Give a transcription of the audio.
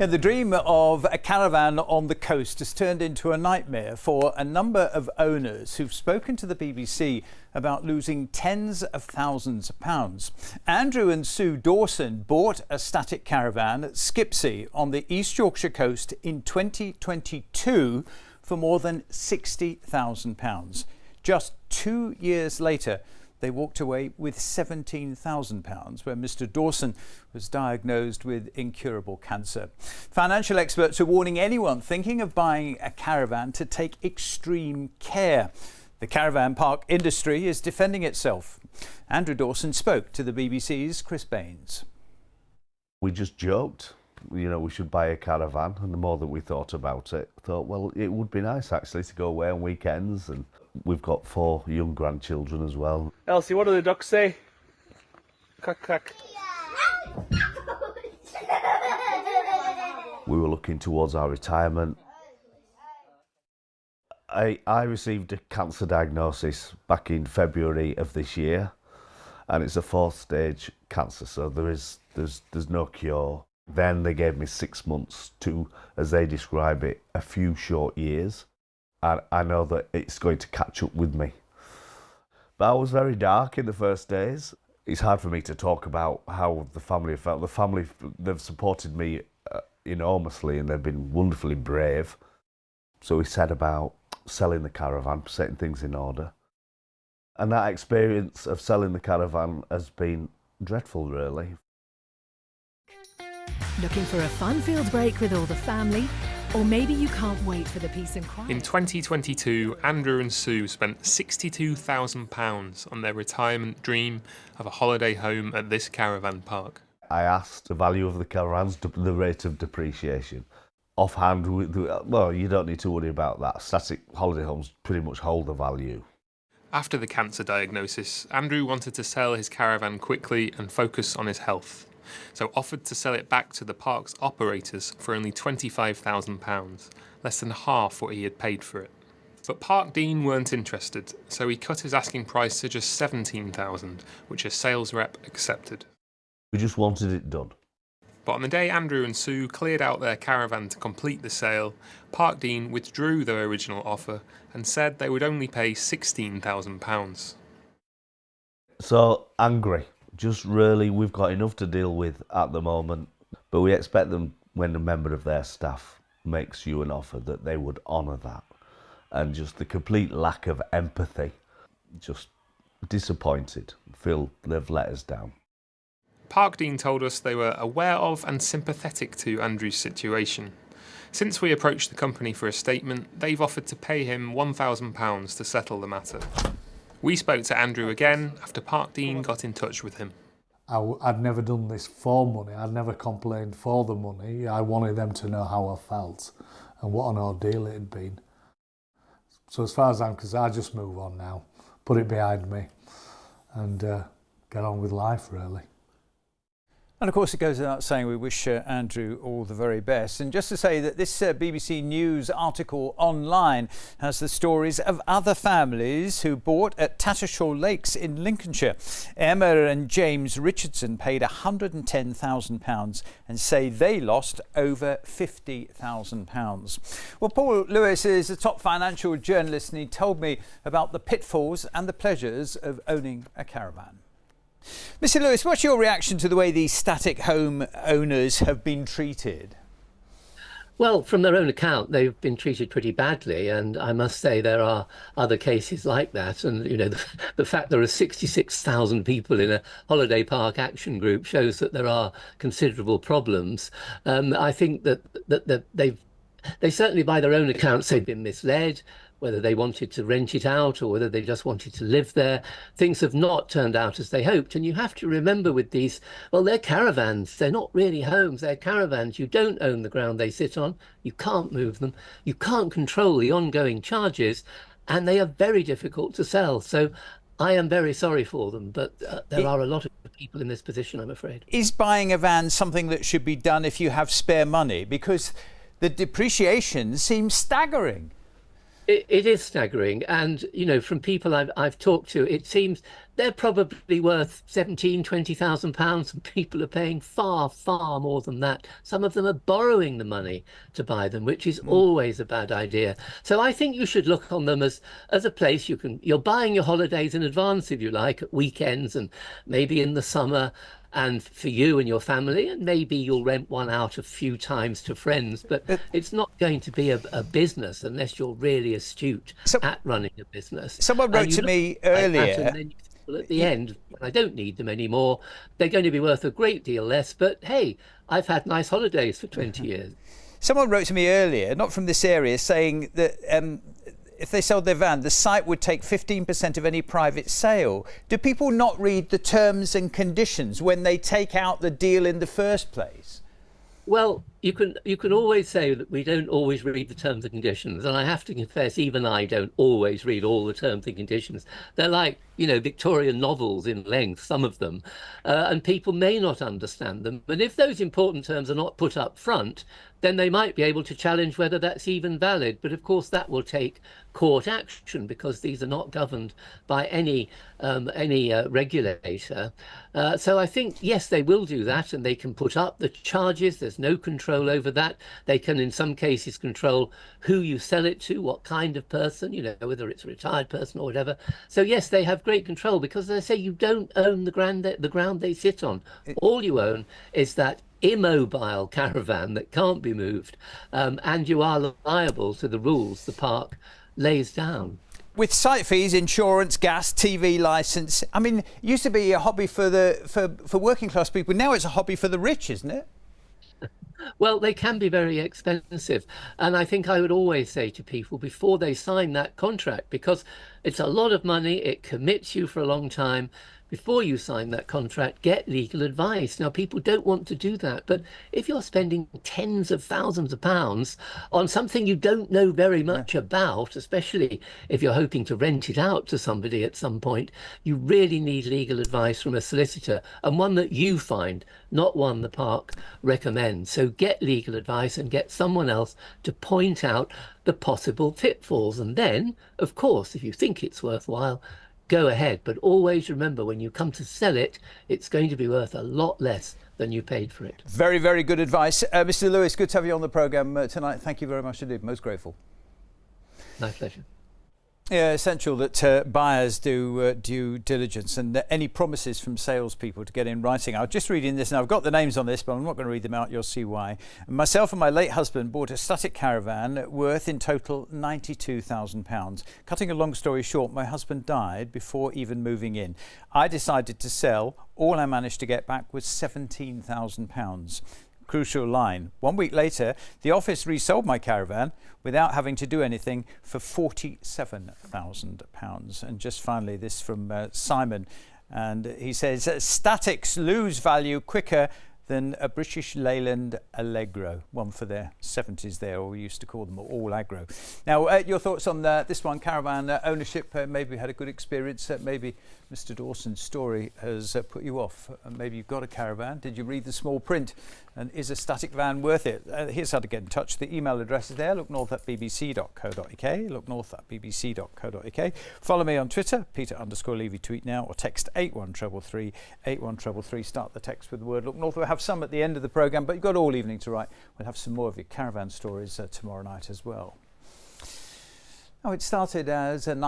Yeah, the dream of a caravan on the coast has turned into a nightmare for a number of owners who've spoken to the BBC about losing tens of thousands of pounds. Andrew and Sue Dawson bought a static caravan at Skipsea on the East Yorkshire coast in 2022 for more than £60,000. Just 2 years later, they walked away with £17,000 when Mr. Dawson was diagnosed with incurable cancer. Financial experts are warning anyone thinking of buying a caravan to take extreme care. The caravan park industry is defending itself. Andrew Dawson spoke to the BBC's Chris Baines. We just joked, we should buy a caravan, and the more that we thought about it, thought, well, it would be nice actually to go away on weekends, and we've got 4 young grandchildren as well. Elsie, what do the ducks say? Quack, quack. We were looking towards our retirement. I received a cancer diagnosis back in February of this year, and it's a 4th stage cancer, so there's no cure. Then they gave me 6 months to, as they describe it, a few short years. And I know that it's going to catch up with me. But I was very dark in the first days. It's hard for me to talk about how the family felt. The family, they've supported me enormously, and they've been wonderfully brave. So we set about selling the caravan, setting things in order. And that experience of selling the caravan has been dreadful, really. Looking for a fun-filled break with all the family? Or maybe you can't wait for the peace and quiet. In 2022, Andrew and Sue spent £62,000 on their retirement dream of a holiday home at this caravan park. I asked the value of the caravans, the rate of depreciation. Offhand, well, you don't need to worry about that. Static holiday homes pretty much hold the value. After the cancer diagnosis, Andrew wanted to sell his caravan quickly and focus on his health, so offered to sell it back to the park's operators for only £25,000, less than half what he had paid for it. But Park Dean weren't interested, so he cut his asking price to just £17,000, which a sales rep accepted. We just wanted it done. But on the day Andrew and Sue cleared out their caravan to complete the sale, Park Dean withdrew their original offer and said they would only pay £16,000. So angry. Just really, we've got enough to deal with at the moment, but we expect them, when a member of their staff makes you an offer, that they would honour that. And just the complete lack of empathy, just disappointed, feel they've let us down. Park Dean told us they were aware of and sympathetic to Andrew's situation. Since we approached the company for a statement, they've offered to pay him £1,000 to settle the matter. We spoke to Andrew again after Park Dean got in touch with him. I'd never done this for money. I'd never complained for the money. I wanted them to know how I felt and what an ordeal it had been. So as far as I'm concerned, I just move on now, put it behind me and get on with life, really. And of course, it goes without saying we wish Andrew all the very best. And just to say that this BBC News article online has the stories of other families who bought at Tattershall Lakes in Lincolnshire. Emma and James Richardson paid £110,000 and say they lost over £50,000. Well, Paul Lewis is a top financial journalist, and he told me about the pitfalls and the pleasures of owning a caravan. Mr. Lewis, what's your reaction to the way these static home owners have been treated? Well, from their own account, they've been treated pretty badly, and I must say there are other cases like that. And the fact there are 66,000 people in a holiday park action group shows that there are considerable problems. I think that they certainly, by their own accounts, they've been misled. Whether they wanted to rent it out or whether they just wanted to live there, things have not turned out as they hoped. And you have to remember with these, well, they're caravans. They're not really homes. They're caravans. You don't own the ground they sit on. You can't move them. You can't control the ongoing charges, and they are very difficult to sell. So I am very sorry for them, but there are a lot of people in this position, I'm afraid. Is buying a van something that should be done if you have spare money? Because the depreciation seems staggering. It is staggering, and from people I've talked to, it seems they're probably worth 17,000, 20,000 pounds, and people are paying far, far more than that. Some of them are borrowing the money to buy them, which is always a bad idea. So I think you should look on them as a place you're buying your holidays in advance, if you like, at weekends and maybe in the summer, and for you and your family, and maybe you'll rent one out a few times to friends, but it's not going to be a business unless you're really astute at running a business. Someone wrote to me earlier. Well, at the end, when I don't need them anymore, they're going to be worth a great deal less. But hey, I've had nice holidays for 20 years. Someone wrote to me earlier, not from this area, saying that if they sold their van, the site would take 15% of any private sale. Do people not read the terms and conditions when they take out the deal in the first place? Well, you can always say that we don't always read the terms and conditions, and I have to confess, even I don't always read all the terms and conditions. They're like, Victorian novels in length, some of them, and people may not understand them. But if those important terms are not put up front, then they might be able to challenge whether that's even valid. But of course, that will take court action because these are not governed by any regulator. So I think, yes, they will do that, and they can put up the charges. There's no control over that. They can, in some cases, control who you sell it to, what kind of person, whether it's a retired person or whatever. So yes, they have great control because, as I say, you don't own the ground they sit on. All you own is that immobile caravan that can't be moved, and you are liable to the rules the park lays down. With site fees, insurance, gas, TV licence, I mean, it used to be a hobby for working class people. Now it's a hobby for the rich, isn't it? Well, they can be very expensive. And I think I would always say to people before they sign that contract, because it's a lot of money, it commits you for a long time. Before you sign that contract, get legal advice. Now, people don't want to do that, but if you're spending tens of thousands of pounds on something you don't know very much about, especially if you're hoping to rent it out to somebody at some point, you really need legal advice from a solicitor, and one that you find, not one the park recommends. So get legal advice and get someone else to point out the possible pitfalls. And then, of course, if you think it's worthwhile, go ahead, but always remember when you come to sell it, it's going to be worth a lot less than you paid for it. Very, very good advice. Mr. Lewis, good to have you on the programme tonight. Thank you very much indeed. Most grateful. My pleasure. Yeah, essential that buyers do due diligence, and any promises from salespeople to get in writing. I was just reading this, and I've got the names on this, but I'm not going to read them out. You'll see why. Myself and my late husband bought a static caravan worth in total £92,000. Cutting a long story short, my husband died before even moving in. I decided to sell. All I managed to get back was £17,000. Crucial line. 1 week later, the office resold my caravan without having to do anything for £47,000. And just finally, this from Simon, and he says, statics lose value quicker than a British Leyland Allegro. One for their 70s there, or we used to call them all aggro. Now, your thoughts on this one, caravan ownership? Maybe you had a good experience. Maybe Mr. Dawson's story has put you off. Maybe you've got a caravan. Did you read the small print? And is a static van worth it? Here's how to get in touch. The email address is there, looknorth@bbc.co.uk, looknorth@bbc.co.uk. Follow me on Twitter, Peter_Levy, tweet now, or text 81333, 81333. Start the text with the word Look North. We'll have some at the end of the programme, but you've got all evening to write. We'll have some more of your caravan stories tomorrow night as well. Oh, it started as a night